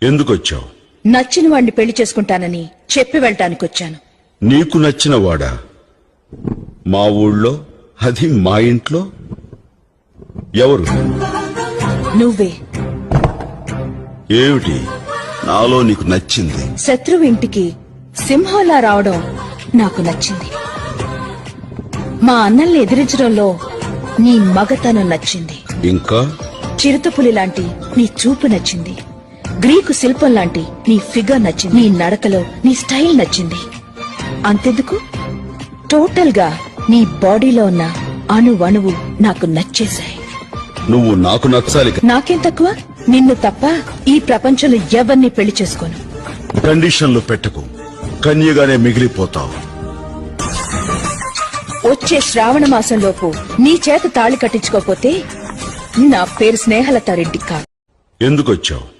ఎందుకొచ్చావు? నచ్చిన వాడిని పెళ్లి చేసుకుంటానని చెప్పి వెళ్ళటానికొచ్చాను. నీకు నచ్చిన వాడా? మా ఊళ్ళో, అది మా ఇంట్లో? ఎవరు? నువ్వే. ఏమిటి నాలో నీకు నచ్చింది? శత్రువు ఇంటికి సింహంలా రావడం నాకు నచ్చింది. మా అన్నల్ని ఎదిరించడంలో నీ మగతనం నచ్చింది. ఇంకా? చిరుతపులి లాంటి నీ చూపు నచ్చింది. గ్రీకు శిల్పం లాంటి నీ ఫిగర్ నచ్చింది. నీ నడకలో నీ స్టైల్ నచ్చింది. అంతెందుకు, టోటల్ గా నీ బాడీలో ఉన్న అణువణువు నాకు నచ్చేశాయి. నువ్వు నాకు నచ్చాలి. నాకేం తక్కువ? నిన్ను తప్ప ఈ ప్రపంచంలో ఎవరిని పెళ్లి చేసుకోను. కండిషన్లు పెట్టకు, కన్యగానే మిగిలిపోతావు. వచ్చే శ్రావణ మాసంలోపు నీ చేత తాళి కట్టించుకోకపోతే నా పేరు స్నేహలతారెడ్డి కాదు. ఎందుకొచ్చావు?